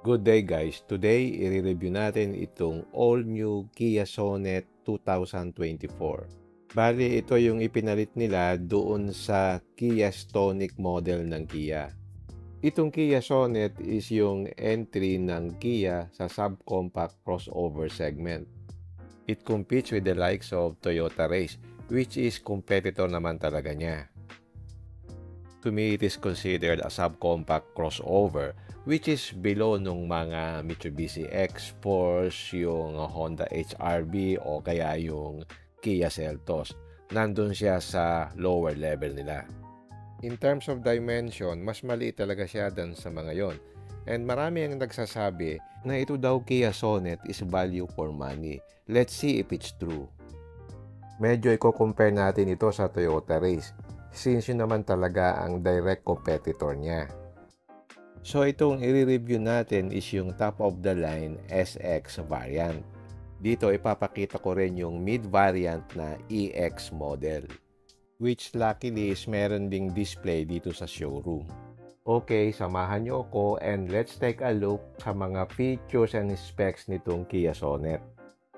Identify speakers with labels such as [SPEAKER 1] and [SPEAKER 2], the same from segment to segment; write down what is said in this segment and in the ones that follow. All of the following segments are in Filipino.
[SPEAKER 1] Good day guys! Today, i-review natin itong all-new Kia Sonet 2024. Bali, ito yung ipinalit nila doon sa Kia Stonic model ng Kia. Itong Kia Sonet is yung entry ng Kia sa subcompact crossover segment. It competes with the likes of Toyota Race, which is competitor naman talaga niya. To me, it is considered a subcompact crossover, which is below nung mga Mitsubishi X-Force, yung Honda HR-V o kaya yung Kia Seltos. Nandun siya sa lower level nila. In terms of dimension, mas maliit talaga siya dan sa mga yon. And marami ang nagsasabi na ito daw Kia Sonet is value for money. Let's see if it's true. Medyo i-compare natin ito sa Toyota Race, since yun naman talaga ang direct competitor niya. So itong i-review natin is yung top of the line SX variant. Dito ipapakita ko rin yung mid variant na EX model, which luckily is meron ding display dito sa showroom. Okay, samahan nyo ako and let's take a look sa mga features and specs nitong Kia Sonet.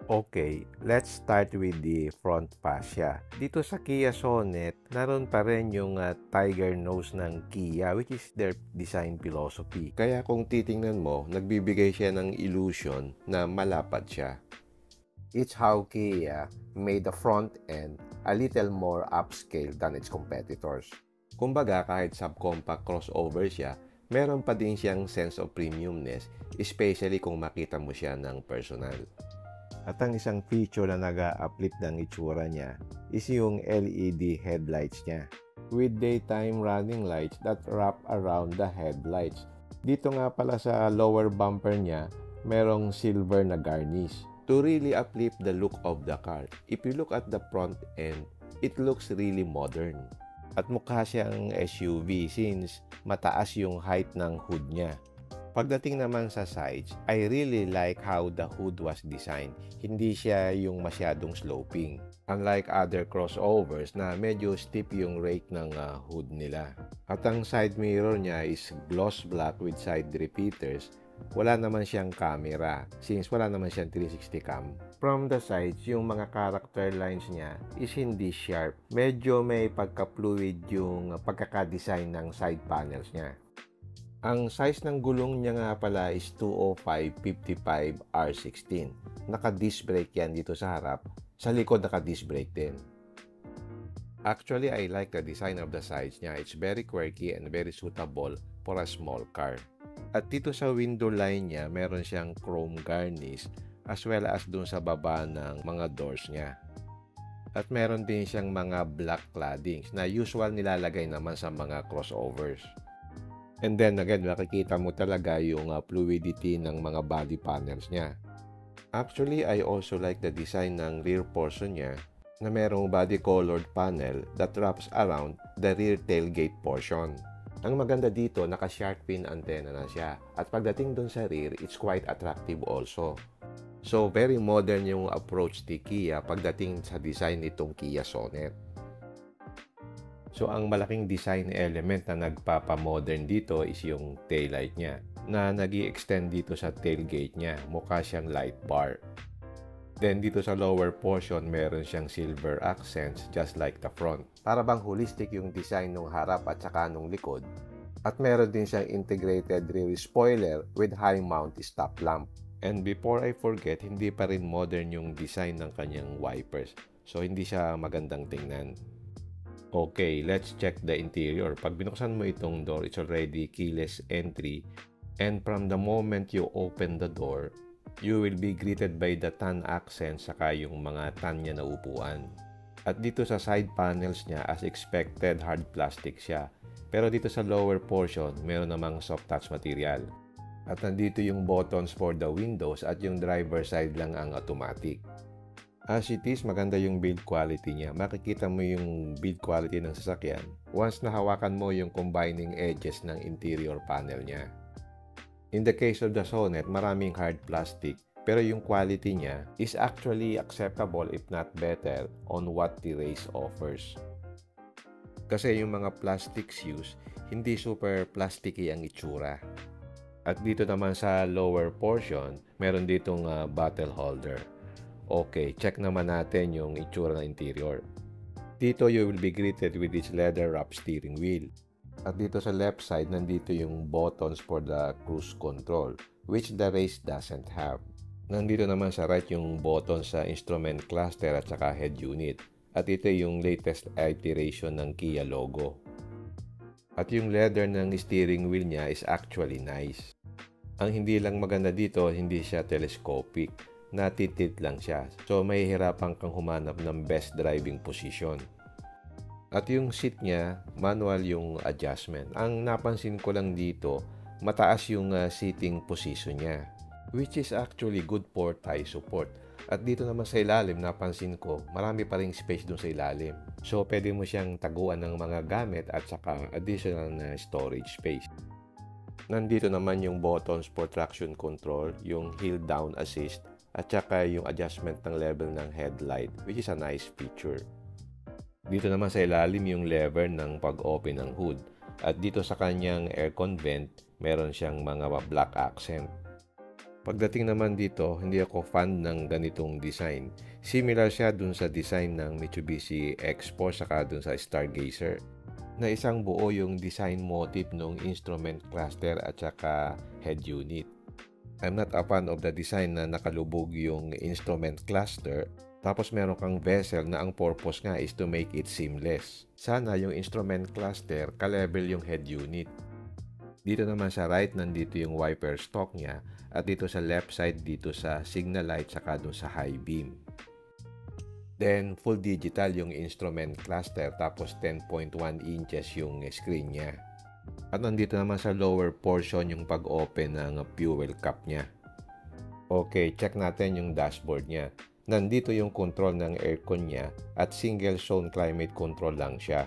[SPEAKER 1] Okay, let's start with the front fascia. Dito sa Kia Sonet, naroon pa rin yung tiger nose ng Kia, which is their design philosophy. Kaya kung titingnan mo, nagbibigay siya ng illusion na malapad siya. It's how Kia made the front end a little more upscale than its competitors. Kumbaga, kahit subcompact crossover siya, meron pa din siyang sense of premiumness, especially kung makita mo siya ng personal. At ang isang feature na nag-a-uplift ng itsura niya is yung LED headlights niya, with daytime running lights that wrap around the headlights. Dito nga pala sa lower bumper niya, merong silver na garnish to really uplift the look of the car. If you look at the front end, it looks really modern. At mukha siyang SUV since mataas yung height ng hood niya. Pagdating naman sa sides, I really like how the hood was designed. Hindi siya yung masyadong sloping. Unlike other crossovers na medyo steep yung rake ng hood nila. At ang side mirror niya is gloss black with side repeaters. Wala naman siyang camera since wala naman siyang 360 cam. From the sides, yung mga character lines niya is hindi sharp. Medyo may pagka-fluid yung pagkaka-design ng side panels niya. Ang size ng gulong niya nga pala is 205/55 R16. Naka-disc brake yan dito sa harap. Sa likod naka-disc brake din. Actually, I like the design of the sides niya. It's very quirky and very suitable for a small car. At dito sa window line niya, meron siyang chrome garnish as well as dun sa baba ng mga doors niya. At meron din siyang mga black claddings na usual nilalagay naman sa mga crossovers. And then again, makikita mo talaga yung fluidity ng mga body panels niya. Actually, I also like the design ng rear portion niya na merong body colored panel that wraps around the rear tailgate portion. Ang maganda dito, naka-shark fin antenna na siya. At pagdating dun sa rear, it's quite attractive also. So, very modern yung approach ni Kia pagdating sa design nitong Kia Sonet. So, ang malaking design element na nagpapamodern dito is yung taillight niya na nag-i-extend dito sa tailgate niya. Mukha siyang light bar. Then, dito sa lower portion, meron siyang silver accents just like the front. Para bang holistic yung design ng harap at saka ng likod. At meron din siyang integrated rear spoiler with high mount stop lamp. And before I forget, hindi pa rin modern yung design ng kanyang wipers. So, hindi siya magandang tingnan. Okay, let's check the interior. Pag binuksan mo itong door, it's already keyless entry. And from the moment you open the door, you will be greeted by the tan accents saka yung mga tan niya na upuan. At dito sa side panels niya, as expected, hard plastic siya. Pero dito sa lower portion, meron namang soft touch material. At nandito yung buttons for the windows at yung driver side lang ang automatic. As it is, maganda yung build quality niya. Makikita mo yung build quality ng sasakyan once nahawakan mo yung combining edges ng interior panel niya. In the case of the Sonet, maraming hard plastic pero yung quality niya is actually acceptable if not better on what the Race offers. Kasi yung mga plastics used, hindi super plasticky ang itsura. At dito naman sa lower portion, meron ditong bottle holder. Okay, check naman natin yung itsura ng interior. Dito you will be greeted with this leather wrap steering wheel. At dito sa left side, nandito yung buttons for the cruise control, which the race doesn't have. Nandito naman sa right yung button sa instrument cluster at saka head unit. At ito yung latest iteration ng Kia logo. At yung leather ng steering wheel niya is actually nice. Ang hindi lang maganda dito, hindi siya telescopic. Natitit lang siya. So, mahihirapan kang humanap ng best driving position. At yung seat niya, manual yung adjustment. Ang napansin ko lang dito, mataas yung seating position niya. Which is actually good for thigh support. At dito naman sa ilalim, napansin ko, marami pa ring space dun sa ilalim. So, pwede mo siyang taguan ng mga gamit at saka additional na storage space. Nandito naman yung buttons for traction control, yung hill down assist, at saka yung adjustment ng level ng headlight, which is a nice feature. Dito naman sa ilalim yung lever ng pag-open ng hood. At dito sa kanyang aircon vent, meron siyang mga black accent. Pagdating naman dito, hindi ako fan ng ganitong design. Similar siya dun sa design ng Mitsubishi X4 saka dun sa Stargazer, na isang buo yung design motif ng instrument cluster at saka head unit. I'm not a fan of the design na nakalubog yung instrument cluster, tapos meron kang bezel na ang purpose nga is to make it seamless. Sana yung instrument cluster ka-level yung head unit. Dito naman sa right, nandito yung wiper stalk niya, at dito sa left side, dito sa signal light saka dun sa high beam. Then, full digital yung instrument cluster, tapos 10.1 inches yung screen niya. At nandito naman sa lower portion yung pag-open ng fuel cap niya. Okay, check natin yung dashboard niya. Nandito yung control ng aircon niya at single zone climate control lang siya.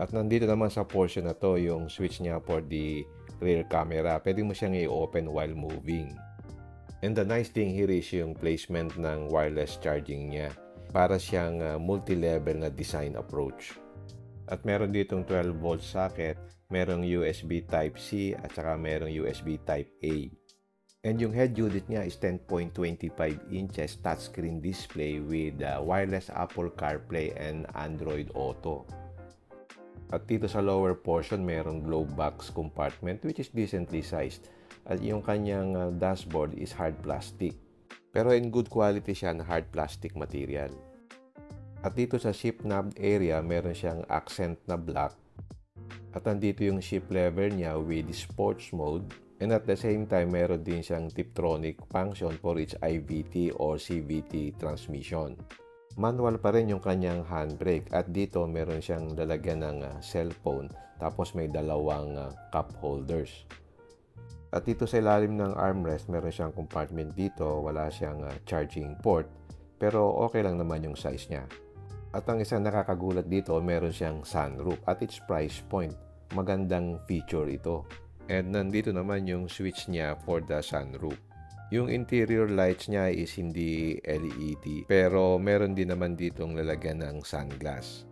[SPEAKER 1] At nandito naman sa portion na to yung switch niya for the rear camera. Pwede mo siyang i-open while moving. And the nice thing here is yung placement ng wireless charging niya. Para siyang multi-level na design approach. At meron ditong 12-volt socket, merong USB Type-C at saka merong USB Type-A. And yung head unit niya is 10.25 inches touchscreen display with wireless Apple CarPlay and Android Auto. At dito sa lower portion, merong glove box compartment which is decently sized. At yung kanyang dashboard is hard plastic. Pero in good quality siya na hard plastic material. At dito sa shift knob area, meron siyang accent na black. At nandito yung shift lever niya with sports mode. And at the same time, meron din siyang Tiptronic function for its IVT or CVT transmission. Manual pa rin yung kanyang handbrake. At dito, meron siyang lalagyan ng cellphone. Tapos may dalawang cup holders. At dito sa ilalim ng armrest, meron siyang compartment dito. Wala siyang charging port. Pero okay lang naman yung size niya. At ang isang nakakagulat dito, meron siyang sunroof. At its price point, magandang feature ito. And nandito naman yung switch niya for the sunroof. Yung interior lights niya is hindi LED. Pero meron din naman ditong lalagyan ng sunglass.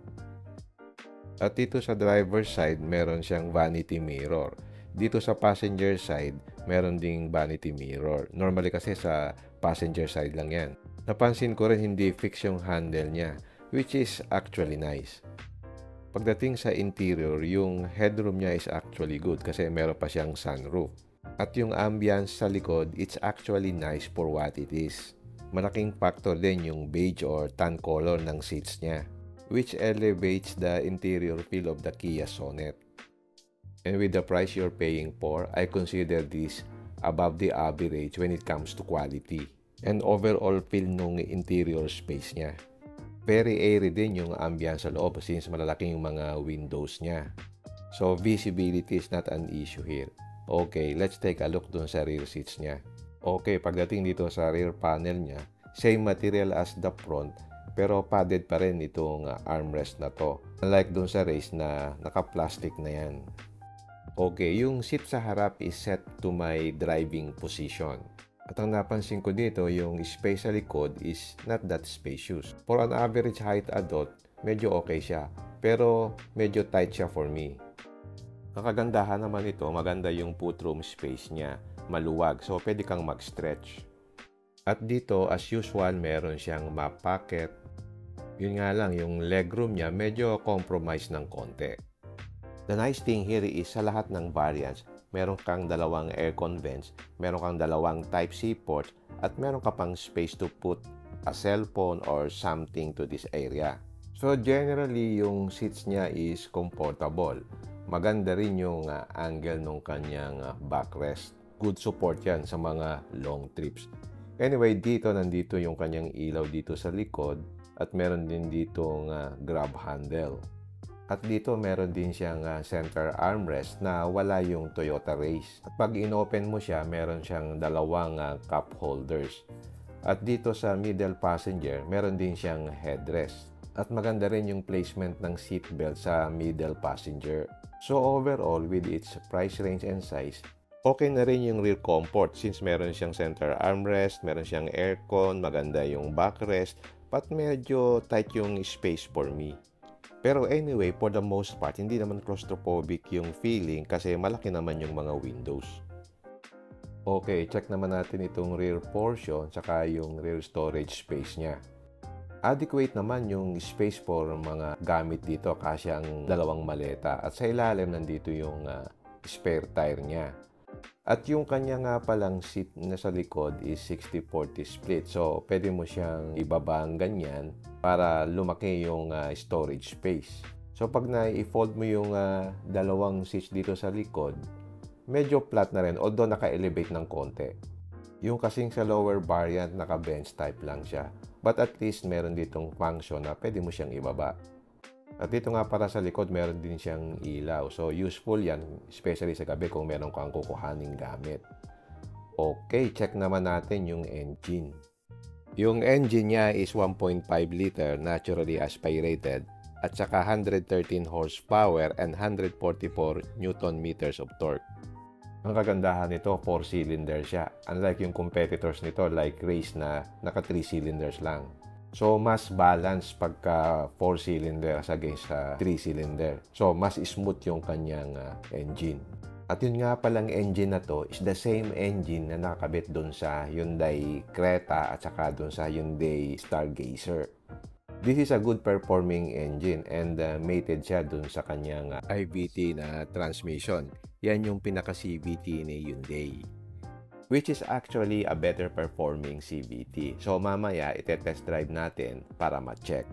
[SPEAKER 1] At dito sa driver's side, meron siyang vanity mirror. Dito sa passenger side, meron ding vanity mirror. Normally kasi sa passenger side lang yan. Napansin ko rin hindi fix yung handle niya, which is actually nice. Pagdating sa interior, yung headroom niya is actually good kasi meron pa siyang sunroof. At yung ambience sa likod, it's actually nice for what it is. Malaking factor din yung beige or tan color ng seats niya, which elevates the interior feel of the Kia Sonet. And with the price you're paying for, I consider this above the average when it comes to quality and overall feel nung interior space niya. Very airy din yung ambience sa loob since malalaking yung mga windows niya. So visibility is not an issue here. Okay, let's take a look dun sa rear seats niya. Okay, pagdating dito sa rear panel niya, same material as the front pero padded pa rin itong armrest na to. Unlike dun sa race na naka-plastic na yan. Okay, yung seat sa harap is set to my driving position. At ang napansin ko dito, yung space sa likod is not that spacious. For an average height adult, medyo okay siya. Pero medyo tight siya for me. Ang kagandahan naman ito, maganda yung put room space niya. maluwag. So, pwede kang mag-stretch. At dito, as usual, meron siyang map pocket. Yun nga lang, yung legroom niya medyo compromise ng konti. The nice thing here is sa lahat ng variants, meron kang dalawang aircon vents, meron kang dalawang Type-C ports, at meron ka pang space to put a cellphone or something to this area. So generally, yung seats niya is comfortable. Maganda rin yung angle ng kanyang backrest. Good support yan sa mga long trips. Anyway, nandito yung kanyang ilaw dito sa likod at meron din ditong grab handle. At dito meron din siyang center armrest na wala yung Toyota Race. At pag inopen mo siya, meron siyang dalawang cup holders. At dito sa middle passenger, meron din siyang headrest. At maganda rin yung placement ng seatbelt sa middle passenger. So overall, with its price range and size, okay na rin yung rear comfort since meron siyang center armrest, meron siyang aircon, maganda yung backrest, but medyo tight yung space for me. Pero anyway, for the most part, hindi naman claustrophobic yung feeling kasi malaki naman yung mga windows. Okay, check naman natin itong rear portion saka yung rear storage space niya. Adequate naman yung space for mga gamit dito kasi ang dalawang maleta. At sa ilalim nandito yung spare tire niya. At yung kanya nga palang seat na sa likod is 60-40 split. So, pwede mo siyang ibabang ganyan para lumaki yung storage space. So, pag na-i-fold mo yung dalawang seats dito sa likod, medyo flat na rin, although naka-elevate ng konti. Yung kasing sa lower variant, naka-bench type lang siya. But at least meron ditong function na pwede mo siyang ibaba. At dito nga para sa likod, meron din siyang ilaw. So, useful yan, especially sa gabi kung meron kang kukuhaning gamit. Okay, check naman natin yung engine. Yung engine niya is 1.5 liter, naturally aspirated, at saka 113 horsepower and 144 Newton meters of torque. Ang kagandahan nito, 4-cylinder siya. Unlike yung competitors nito like Race na naka 3 cylinders lang. So, mas balance pagka 4-cylinder as against 3-cylinder. So, mas smooth yung kanyang engine. At yun nga palang engine na to is the same engine na nakakabit doon sa Hyundai Creta at saka doon sa Hyundai Stargazer. This is a good performing engine and mated siya doon sa kanyang IVT na transmission. Yan yung pinaka-CVT ni Hyundai, which is actually a better performing CVT. So mamaya ite-test drive natin para ma-check.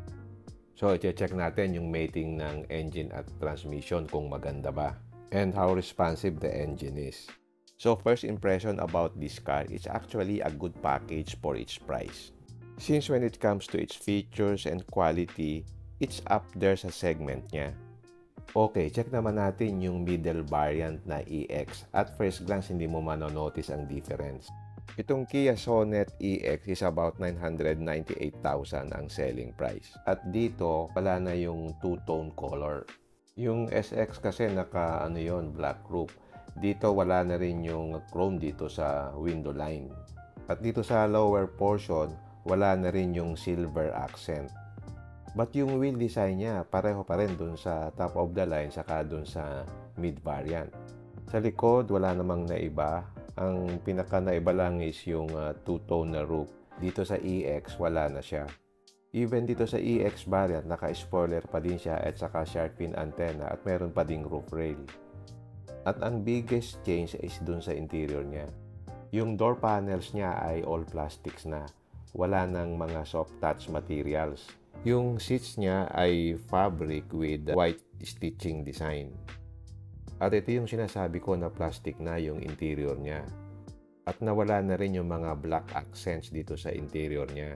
[SPEAKER 1] So ite-check natin yung mating ng engine at transmission kung maganda ba and how responsive the engine is. So first impression about this car, it's actually a good package for its price. Since when it comes to its features and quality, it's up there sa segment niya. Okay, check naman natin yung middle variant na EX. At first glance, hindi mo manonotice ang difference. Itong Kia Sonet EX is about 998,000 ang selling price. At dito, wala na yung two-tone color. Yung SX kasi naka black roof. Dito wala na rin yung chrome dito sa window line. At dito sa lower portion, wala na rin yung silver accent. But yung wheel design niya, pareho pa rin dun sa top of the line saka dun sa mid variant. Sa likod, wala namang naiba. Ang pinaka naiba lang is yung two-tone na roof. Dito sa EX, wala na siya. Even dito sa EX variant, naka-spoiler pa din siya at saka shark fin antenna at meron pa ding roof rail. At ang biggest change is dun sa interior niya. Yung door panels niya ay all plastics na. Wala nang mga soft touch materials. Yung seats niya ay fabric with white stitching design. At ito yung sinasabi ko na plastic na yung interior niya. At nawala na rin yung mga black accents dito sa interior niya.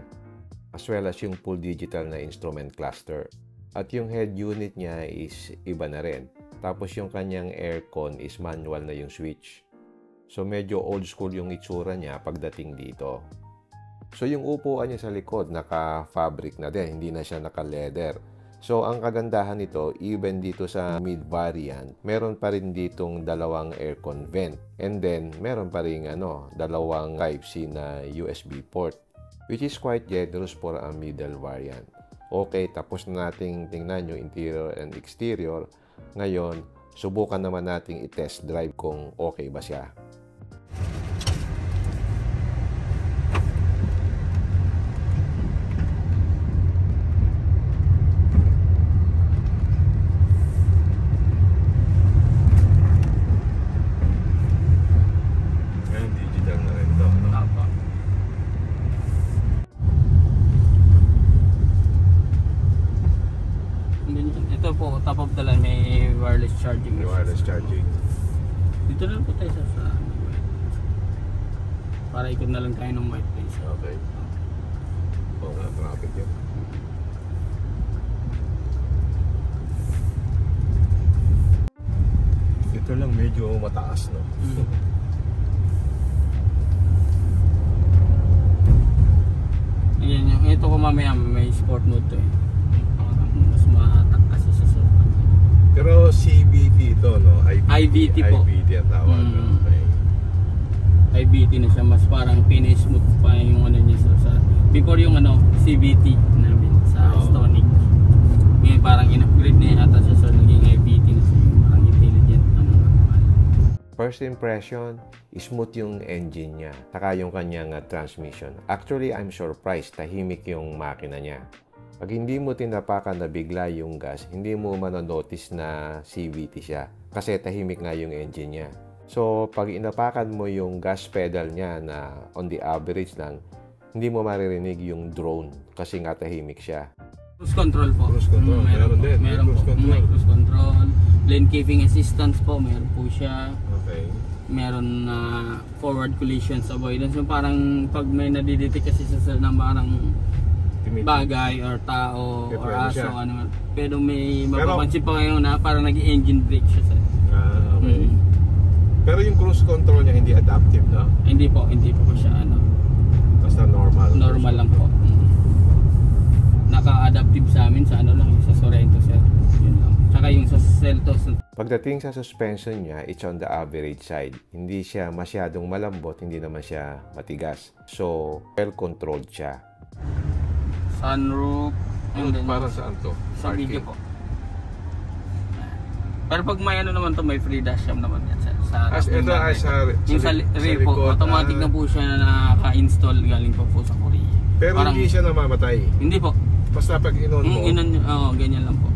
[SPEAKER 1] As well as yung full digital na instrument cluster. At yung head unit niya is iba na rin. Tapos yung kanyang aircon is manual na yung switch. So medyo old school yung itsura niya pagdating dito. So yung upuan niya sa likod naka-fabric na din, hindi na siya naka-leather. So ang kagandahan nito, even dito sa mid variant, meron pa rin ditong dalawang aircon vent. And then meron pa rin dalawang Type-C na USB port, which is quite generous for a middle variant. Okay, tapos na nating tingnan yung interior and exterior. Ngayon, subukan naman nating i-test drive kung okay ba siya. May wireless charging.
[SPEAKER 2] Dito lang po tayo sa para ikot na lang tayo ng white place.
[SPEAKER 1] Okay. Oo nga, traffic yun. Ito lang medyo mataas, no?
[SPEAKER 2] Ayan yung, ito ko mamaya may sport mode to eh. Parang mas mahatak kasi sa sobrang.
[SPEAKER 1] Pero CVT ito, no?
[SPEAKER 2] IVT po.
[SPEAKER 1] IVT ang tawag. Okay.
[SPEAKER 2] IVT na siya, mas parang pina-smooth pa yung ano niya sa before yung ano, CVT namin sa Stonic. Ngayon parang in-upgrade na yata siya sa naging IVT na siya, parang intelligent ano.
[SPEAKER 1] First impression, smooth yung engine niya, saka yung kanyang transmission. Actually, I'm surprised, tahimik yung makina niya. Pag hindi mo tinapakan na bigla yung gas, hindi mo manonotice na CVT siya kasi tahimik nga yung engine niya. So, pag inapakan mo yung gas pedal niya na on the average lang, hindi mo maririnig yung drone kasi nga tahimik siya.
[SPEAKER 2] Cruise control po.
[SPEAKER 1] Cruise control, meron din.
[SPEAKER 2] Meron po. May cruise control. Lane keeping assistance po, meron po siya.
[SPEAKER 1] Okay.
[SPEAKER 2] Meron na forward collisions avoidance. Yung parang pag may nadidetect kasi sa ng parang bagay or tao or aso, ano, pero may mapapansin pa ngayon na parang nag-engine brake siya.
[SPEAKER 1] Okay. Pero yung cruise control niya hindi adaptive, no?
[SPEAKER 2] Hindi po siya ano.
[SPEAKER 1] Basta normal.
[SPEAKER 2] Normal lang po. Naka-adaptive sa amin sa ano lang, sa Sorento sir. Yun lang. Tsaka yung sa Seltos.
[SPEAKER 1] Pagdating sa suspension niya, it's on the average side. Hindi siya masyadong malambot, hindi naman siya matigas. So, well-controlled siya.
[SPEAKER 2] Sunroof.
[SPEAKER 1] Para saan to?
[SPEAKER 2] Sa video po. Pero pag may ano naman to, may free dash cam naman yan sa yung sa rear po, automatic na po siya na naka-install galing po sa Korea.
[SPEAKER 1] Pero parang, hindi siya namamatay? Hindi
[SPEAKER 2] po.
[SPEAKER 1] Basta pag inon mo?
[SPEAKER 2] Ganyan lang po.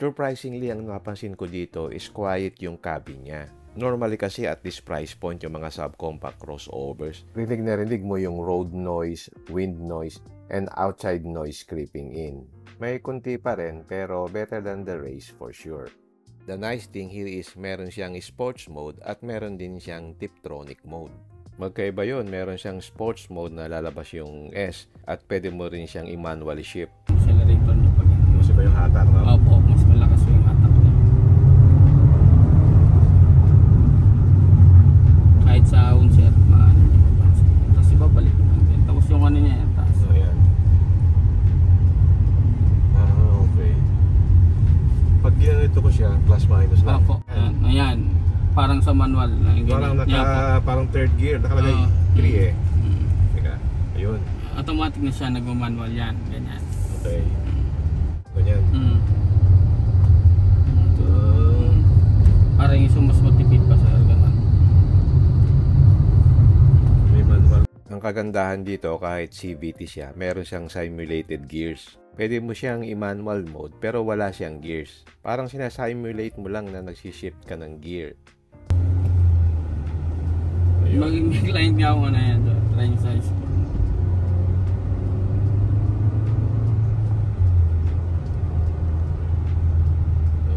[SPEAKER 1] Surprisingly, ang napansin ko dito is quiet yung cabin niya. Normally kasi at this price point yung mga subcompact crossovers, rinig na rinig mo yung road noise, wind noise, and outside noise creeping in. May kunti pa rin pero better than the race for sure. The nice thing here is meron siyang sports mode at meron din siyang Tiptronic mode. Magkaiba yun, meron siyang sports mode na lalabas yung S at pwede mo rin siyang i-manually shift.
[SPEAKER 2] Accelerator niya pag
[SPEAKER 1] mas iba yung hatak, no?
[SPEAKER 2] Opo, mas malakas yung hatak niya. Kahit sa unset, maano niya mapansin. Tapos ibabalik natin. Tapos yung ano niya yan, taas.
[SPEAKER 1] So, yan. Okay. Pag ginanito ko siya, plus minus lang.
[SPEAKER 2] Opo, ayan. Parang sa manual.
[SPEAKER 1] Parang third gear. Nakalagay 3 eh. Teka, ayun.
[SPEAKER 2] Automatic na siya nagmanual yan. Ganyan.
[SPEAKER 1] Okay. Ganyan.
[SPEAKER 2] Parang yung mas matipid pa sa ganun.
[SPEAKER 1] May manual. Ang kagandahan dito kahit CVT siya, meron siyang simulated gears. Pwede mo siyang i-manual mode pero wala siyang gears. Parang sinasimulate mo lang na nagsishift ka ng gear.
[SPEAKER 2] Maging client nga ako na yan. Try nyo sa sport.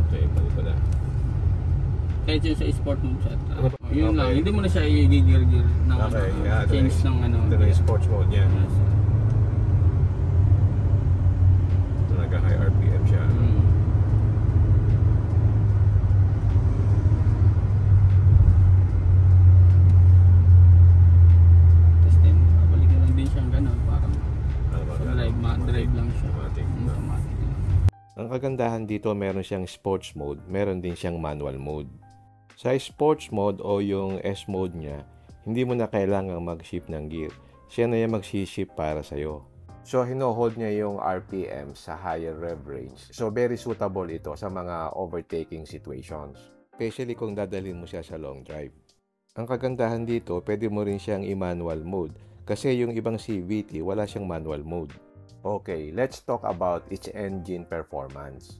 [SPEAKER 1] Okay, balik pala.
[SPEAKER 2] Kahit yun sa sport mode siya. Yun lang, hindi mo na siya i-gear-gear ng change ng ano.
[SPEAKER 1] Ito na yung sports mode niya. Ito nagka-high RPM siya.
[SPEAKER 2] Drive lang siya.
[SPEAKER 1] Automatic
[SPEAKER 2] lang.
[SPEAKER 1] Ang kagandahan dito, meron siyang sports mode, meron din siyang manual mode. Sa sports mode o yung S mode niya, hindi mo na kailangang mag-shift ng gear. Siya na yung mag-shift para sa'yo. So, hino-hold niya yung RPM sa higher rev range. So, very suitable ito sa mga overtaking situations. Especially kung dadalhin mo siya sa long drive. Ang kagandahan dito, pwede mo rin siyang i-manual mode. Kasi yung ibang CVT, wala siyang manual mode. Okay, let's talk about its engine performance.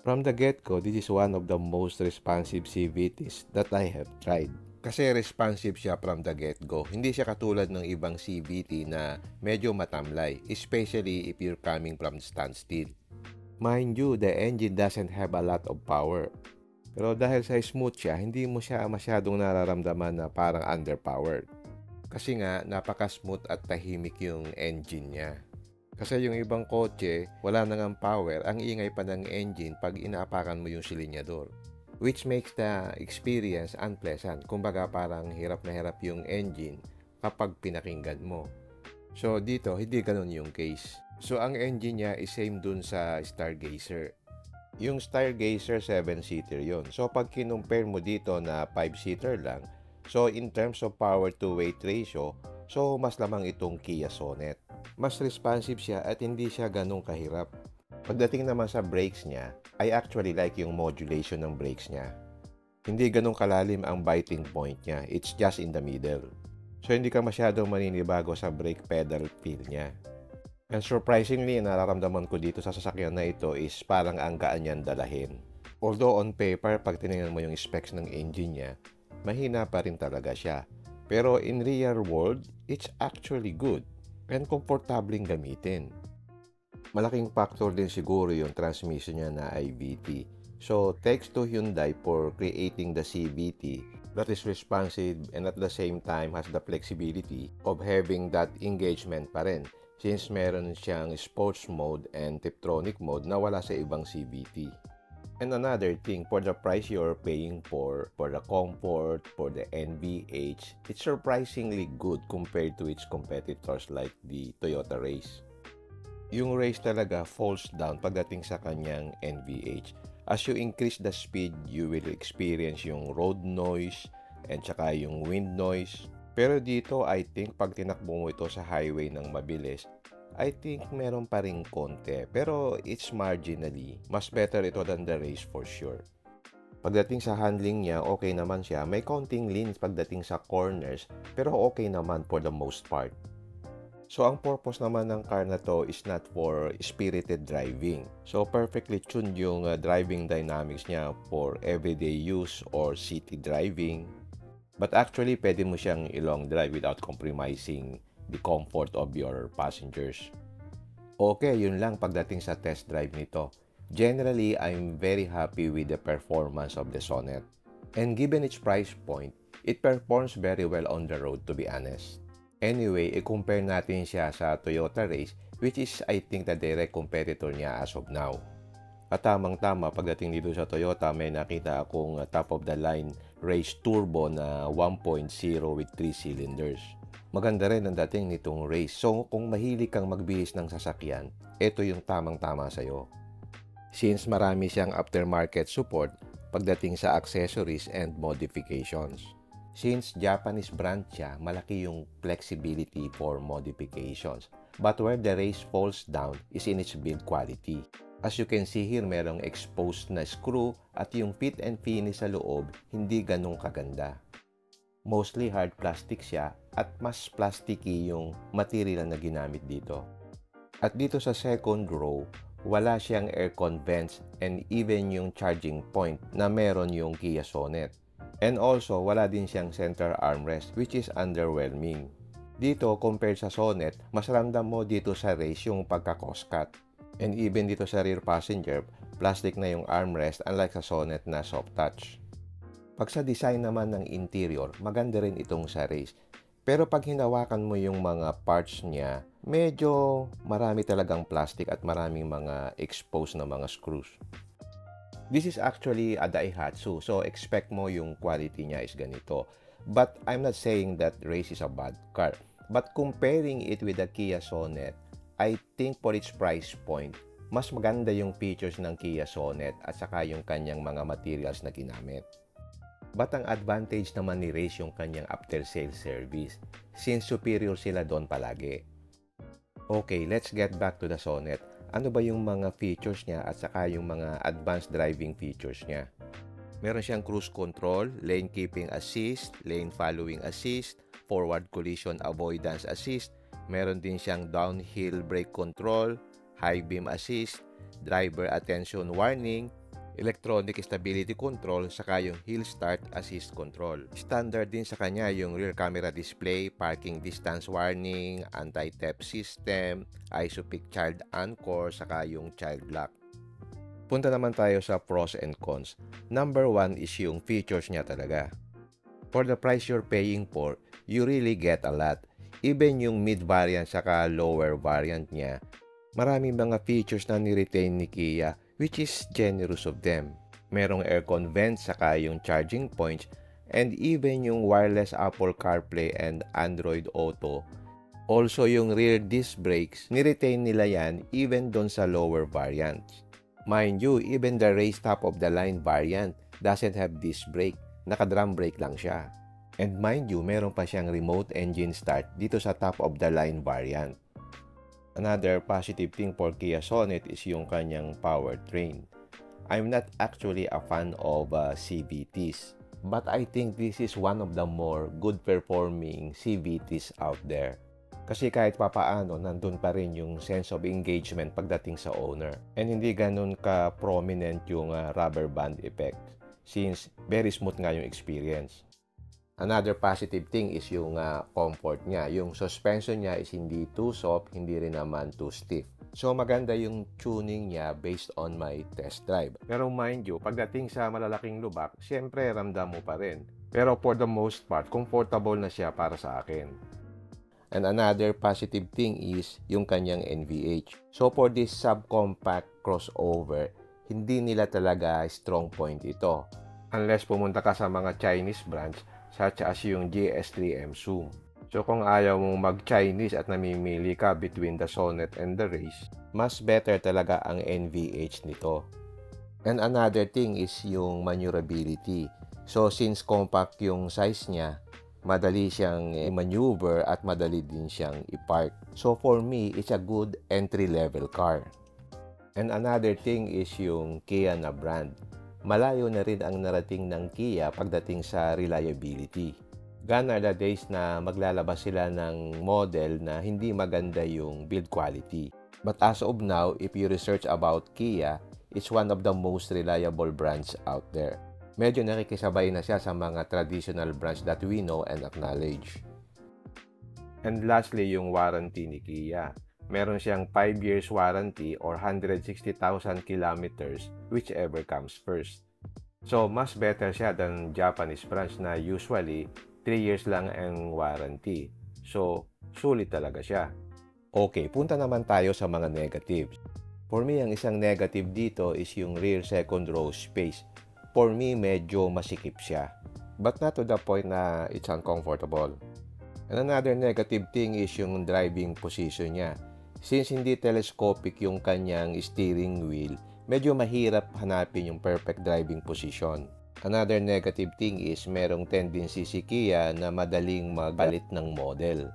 [SPEAKER 1] From the get-go, this is one of the most responsive CVTs that I have tried. Kasi responsive siya from the get-go. Hindi siya katulad ng ibang CVT na medyo matamlay, especially if you're coming from standstill. Mind you, the engine doesn't have a lot of power. Pero dahil sa smooth siya, hindi mo siya masyadong nararamdaman na parang underpowered. Kasi nga, napaka-smooth at tahimik yung engine niya. Kasi yung ibang kotse, wala na ngang power, ang ingay pa ng engine pag inaapakan mo yung silinyador. Which makes the experience unpleasant. Kumbaga parang hirap na hirap yung engine kapag pinakinggan mo. So dito, hindi ganun yung case. So ang engine niya is same dun sa Stargazer. Yung Stargazer 7-seater yon. So pag kinumpare mo dito na 5-seater lang, so in terms of power to weight ratio, so mas lamang itong Kia Sonet. Mas responsive siya at hindi siya ganun kahirap. Pagdating naman sa brakes niya, I actually like yung modulation ng brakes niya. Hindi ganun kalalim ang biting point niya, it's just in the middle. So hindi ka masyadong maninibago sa brake pedal feel niya. And surprisingly, nararamdaman ko dito sa sasakyan na ito is parang ang gaan niyang dalahin. Although on paper, pag tinignan mo yung specs ng engine niya, mahina pa rin talaga siya. Pero in real world, it's actually good and komportabling gamitin. Malaking factor din siguro yung transmission niya na IVT. So, thanks to Hyundai for creating the CVT that is responsive and at the same time has the flexibility of having that engagement pa rin. Since meron siyang sports mode and Tiptronic mode na wala sa ibang CVT. And another thing, for the price you're paying for the comfort, for the NVH, it's surprisingly good compared to its competitors like the Toyota Race. Yung Race talaga falls down pagdating sa kanyang NVH. As you increase the speed, you will experience yung road noise and saka yung wind noise. Pero dito, I think, pag tinakbo mo ito sa highway ng mabilis, I think meron pa ring konti. Pero it's marginally. Mas better ito than the Race for sure. Pagdating sa handling niya, okay naman siya. May konting lean pagdating sa corners, pero okay naman for the most part. So, ang purpose naman ng car na to is not for spirited driving. So, perfectly tuned yung driving dynamics niya for everyday use or city driving. But actually, pwede mo siyang i-long drive without compromising the comfort of your passengers. Okay, yun lang pagdating sa test drive nito. Generally, I'm very happy with the performance of the Sonet. And given its price point, it performs very well on the road, to be honest. Anyway, i-compare natin siya sa Toyota Race, which is I think the direct competitor niya as of now. At tamang-tama, pagdating dito sa Toyota, may nakita akong top-of-the-line Race Turbo na 1.0 with 3 cylinders. Maganda rin ang dating nitong Race. So, kung mahilig kang magbihis ng sasakyan, ito yung tamang-tama sa'yo. Since marami siyang aftermarket support pagdating sa accessories and modifications. Since Japanese brand siya, malaki yung flexibility for modifications. But where the Race falls down is in its build quality. As you can see here, merong exposed na screw at yung fit and finish sa loob hindi ganong kaganda. Mostly hard plastic siya at mas plasticky yung material na ginamit dito. At dito sa second row, wala siyang aircon vents and even yung charging point na meron yung Kia Sonet. And also, wala din siyang center armrest which is underwhelming. Dito, compared sa Sonet, mas ramdam mo dito sa Race yung pagka-cost cut. And even dito sa rear passenger, plastic na yung armrest unlike sa Sonet na soft touch. Pag sa design naman ng interior, maganda rin itong sa Race. Pero pag hinawakan mo yung mga parts niya, medyo marami talagang plastic at maraming mga exposed na mga screws. This is actually a Daihatsu, so expect mo yung quality niya is ganito. But I'm not saying that Race is a bad car. But comparing it with the Kia Sonet, I think for its price point, mas maganda yung features ng Kia Sonet at saka yung kanyang mga materials na ginamit. But ang advantage naman ni Race yung kanyang after-sales service since superior sila doon palagi. Okay, let's get back to the Sonet. Ano ba yung mga features niya at saka yung mga advanced driving features niya? Meron siyang cruise control, lane keeping assist, lane following assist, forward collision avoidance assist. Meron din siyang downhill brake control, high beam assist, driver attention warning, electronic stability control, saka yung hill start assist control. Standard din sa kanya yung rear camera display, parking distance warning, anti-theft system, ISOPIC child anchor, saka yung child lock. Punta naman tayo sa pros and cons. Number 1 is yung features niya talaga. For the price you're paying for, you really get a lot. Even yung mid variant saka lower variant niya, maraming mga features na ni-retain ni Kia, which is generous of them. Merong aircon vents saka yung charging points, and even yung wireless Apple CarPlay and Android Auto. Also yung rear disc brakes, ni-retain nila yan even doon sa lower variants. Mind you, even the race top of the line variant doesn't have disc brake. Naka-drum brake lang siya. And mind you, meron pa siyang remote engine start dito sa top of the line variant. Another positive thing for Kia Sonet is yung kanyang powertrain. I'm not actually a fan of CVTs, but I think this is one of the more good performing CVTs out there. Kasi kahit papaano, nandun pa rin yung sense of engagement pagdating sa owner. And hindi ganun ka-prominent yung rubber band effect, since very smooth nga yung experience. Another positive thing is yung comfort niya. Yung suspension niya is hindi too soft, hindi rin naman too stiff. So maganda yung tuning niya based on my test drive. Pero mind you, pagdating sa malalaking lubak, syempre ramdam mo pa rin. Pero for the most part, comfortable na siya para sa akin. And another positive thing is yung kanyang NVH. So for this subcompact crossover, hindi nila talaga strong point ito. Unless pumunta ka sa mga Chinese brands such as yung GS3M Zoom. So kung ayaw mong mag-Chinese at namimili ka between the Sonet and the Race, mas better talaga ang NVH nito. And another thing is yung maneuverability. So since compact yung size niya, madali siyang i-maneuver at madali din siyang i-park. So for me, it's a good entry-level car. And another thing is yung Kia na brand. Malayo na rin ang narating ng Kia pagdating sa reliability. Gone are the days na maglalabas sila ng model na hindi maganda yung build quality. But as of now, if you research about Kia, it's one of the most reliable brands out there. Medyo nakikisabay na siya sa mga traditional brands that we know and acknowledge. And lastly, yung warranty ni Kia. Meron siyang 5 years warranty or 160,000 kilometers, whichever comes first. So, mas better siya than Japanese brands na usually 3 years lang ang warranty. So, sulit talaga siya. Okay, punta naman tayo sa mga negatives. For me, ang isang negative dito is yung rear second row space. For me, medyo masikip siya. But not to the point na it's uncomfortable. And another negative thing is yung driving position niya. Since hindi telescopic yung kanyang steering wheel, medyo mahirap hanapin yung perfect driving position. Another negative thing is merong tendency si Kia na madaling magpalit ng model.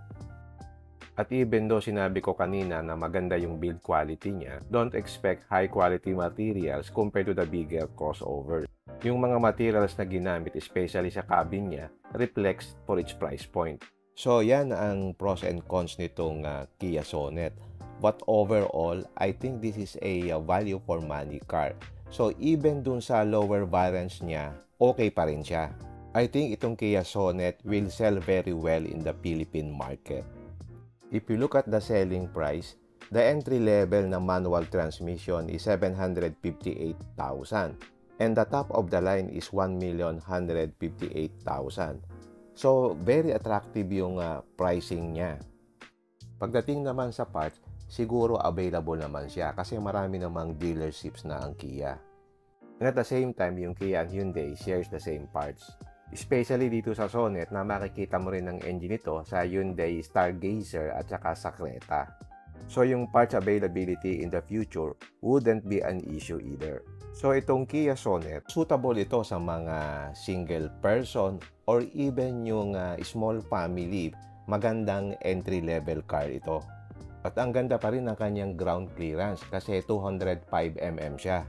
[SPEAKER 1] At even though sinabi ko kanina na maganda yung build quality niya, don't expect high quality materials compared to the bigger crossovers. Yung mga materials na ginamit, especially sa cabin niya, reflects for its price point. So yan ang pros and cons nitong Kia Sonet. But overall, I think this is a value for money car. So even dun sa lower variants niya, okay pa rin siya. I think itong Kia Sonet will sell very well in the Philippine market. If you look at the selling price, the entry level na manual transmission is 758,000 and the top of the line is 1,158,000. So very attractive yung pricing niya. Pagdating naman sa parts, siguro available naman siya kasi marami namang dealerships na ang Kia. And at the same time, yung Kia and Hyundai shares the same parts. Especially dito sa Sonet na makikita mo rin ang engine nito sa Hyundai Stargazer at saka sa Creta. So yung parts availability in the future wouldn't be an issue either. So itong Kia Sonet, suitable ito sa mga single person or even yung small family. Magandang entry-level car ito. At ang ganda pa rin ng kanyang ground clearance kasi 205mm siya.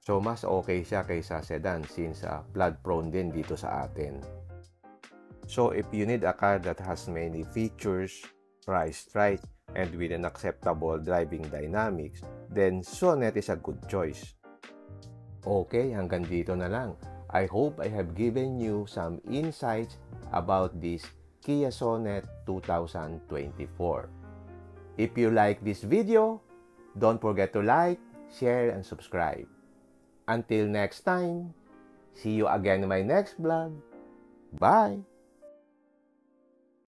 [SPEAKER 1] So mas okay siya kaysa sedan since flood prone din dito sa atin. So if you need a car that has many features, priced right, and with an acceptable driving dynamics, then Sonet is a good choice. Okay, hanggang dito na lang. I hope I have given you some insights about this Kia Sonet 2024. If you like this video, don't forget to like, share, and subscribe. Until next time, see you again in my next vlog. Bye!